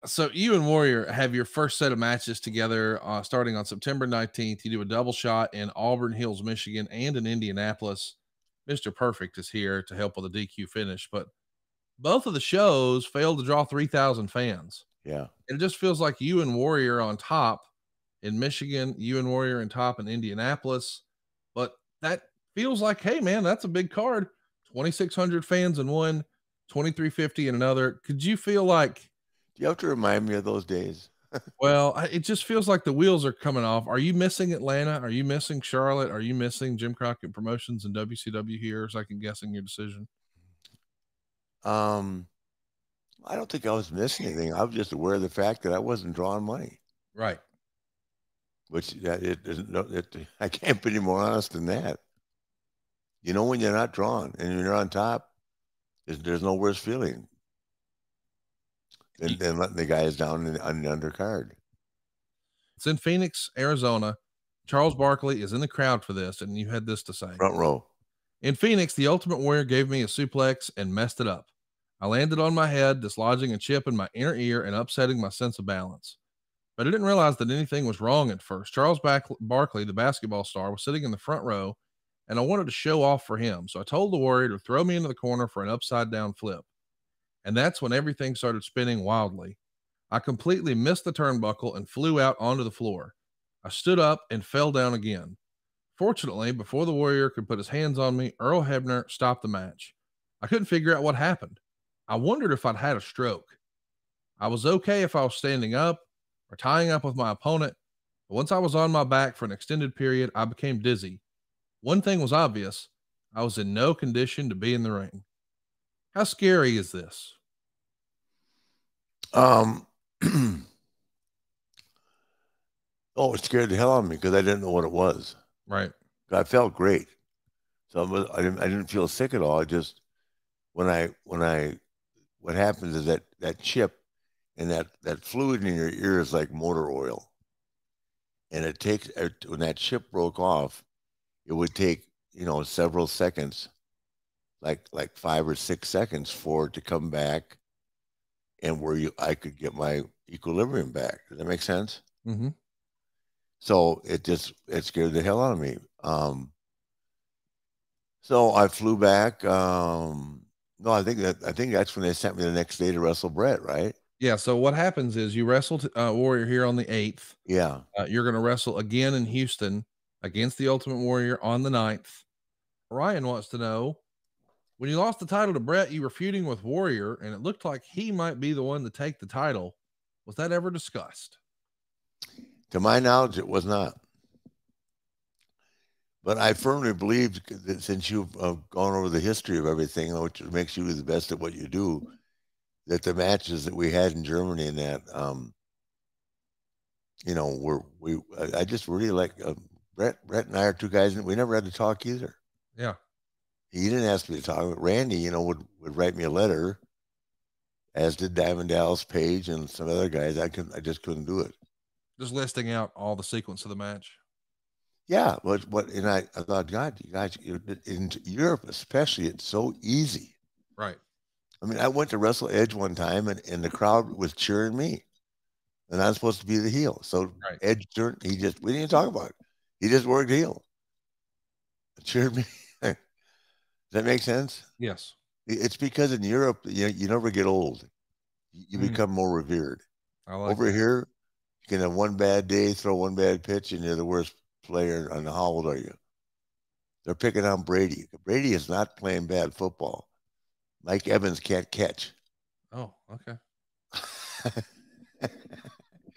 So you and Warrior have your first set of matches together starting on September 19th. You do a double shot in Auburn Hills, Michigan, and in Indianapolis. Mr. Perfect is here to help with a DQ finish, but both of the shows failed to draw 3,000 fans. Yeah. And it just feels like you and Warrior on top in Michigan, you and Warrior on top in Indianapolis. But that feels like, hey, man, that's a big card. 2,600 fans in one, 2,350 in another. Could you feel like, Do you have to remind me of those days? well, it just feels like the wheels are coming off. Are you missing Atlanta? Are you missing Charlotte? Are you missing Jim Crockett Promotions and WCW here? Second guessing your decision. Um, I don't think I was missing anything. I was just aware of the fact that I wasn't drawing money, Right. which it isn't. I can't be any more honest than that. You know, when you're not drawn and you're on top, there's no worse feeling than letting the guys down on the undercard. It's in Phoenix, Arizona. Charles Barkley is in the crowd for this, and you had this to say. Front row. In Phoenix, the Ultimate Warrior gave me a suplex and messed it up. I landed on my head, dislodging a chip in my inner ear and upsetting my sense of balance. But I didn't realize that anything was wrong at first. Charles Barkley, the basketball star, was sitting in the front row, and I wanted to show off for him. So I told the Warrior to throw me into the corner for an upside down flip. And that's when everything started spinning wildly. I completely missed the turnbuckle and flew out onto the floor. I stood up and fell down again. Fortunately, before the Warrior could put his hands on me, Earl Hebner stopped the match. I couldn't figure out what happened. I wondered if I'd had a stroke. I was okay if I was standing up or tying up with my opponent, but once I was on my back for an extended period, I became dizzy. One thing was obvious: I was in no condition to be in the ring. How scary is this? Um, oh, it scared the hell out of me because I didn't know what it was. Right. I felt great, so I didn't feel sick at all. I just what happens is that chip and that fluid in your ear is like motor oil, and it takes when that chip broke off, it would take several seconds, like 5 or 6 seconds for it to come back, and I could get my equilibrium back. Does that make sense? Mm-hmm. So it scared the hell out of me. So I flew back. No, I think that's when they sent me the next day to wrestle Brett, right? Yeah. So what happens is you wrestled Warrior here on the 8th. Yeah. You're going to wrestle again in Houston against the Ultimate Warrior on the 9th. Ryan wants to know, when you lost the title to Brett, you were feuding with Warrior, and it looked like he might be the one to take the title. Was that ever discussed? To my knowledge, it was not. But I firmly believe that since you've gone over the history of everything, which makes you the best at what you do, that the matches that we had in Germany and that, I just really like Brett. Brett and I are two guys, and we never had to talk either. Yeah. He didn't ask me to talk. Randy, would write me a letter, as did Diamond Dallas Page and some other guys. I just couldn't do it. Just listing out all the sequence of the match. Yeah, and I thought, God, you guys, in Europe especially, it's so easy. Right. I mean, I went to Wrestle Edge one time, and the crowd was cheering me, and I'm supposed to be the heel. So Right. Edge turned. We didn't even talk about it. He just worked heel. Cheered me. Does that make sense? Yes. It's because in Europe, you never get old. You become more revered. Over here, you can have one bad day, throw one bad pitch, and you're the worst player. And how old are you? They're picking on Brady. Brady is not playing bad football. Mike Evans can't catch. Oh, okay.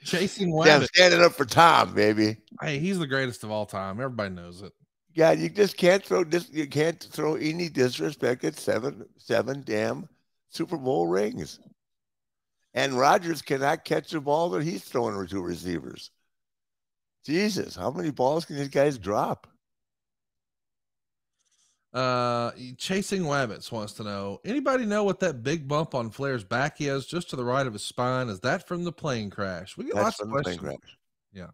Chasing Wabbit. Yeah, I'm standing up for Tom, baby. Hey, he's the greatest of all time. Everybody knows it. Yeah, you just can't throw You can't throw any disrespect at seven damn Super Bowl rings. And Rodgers cannot catch the ball that he's throwing to receivers. Jesus, how many balls can these guys drop? Chasing Wabbits wants to know, anybody know what that big bump on Flair's back is, just to the right of his spine? Is that from the plane crash? We get lots of questions. Plane crash. Yeah.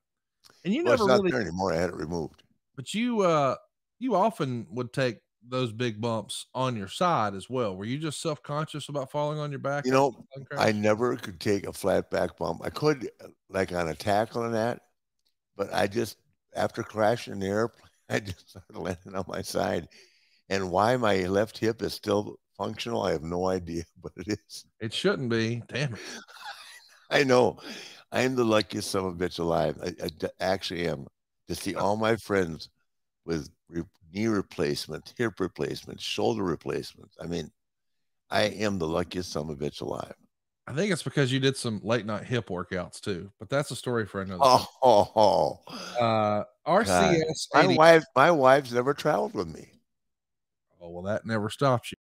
And you never it's not really there anymore. I had it removed. But you often would take those big bumps on your side as well? Were you just self-conscious about falling on your back You after know, the plane I crash? never could take a flat back bump. I could, like on a tackle and that, but I just after crashing the airplane, I just started landing on my side. And why my left hip is still functional, I have no idea, but it is. It shouldn't be. Damn it. I know. I am the luckiest son of a bitch alive. Actually am. To see all my friends with knee replacements, hip replacements, shoulder replacements. I mean, I am the luckiest son of a bitch alive. I think it's because you did some late night hip workouts too, but that's a story for another time. Oh, God. RCS 80. My wife's never traveled with me. Oh, well, that never stops you.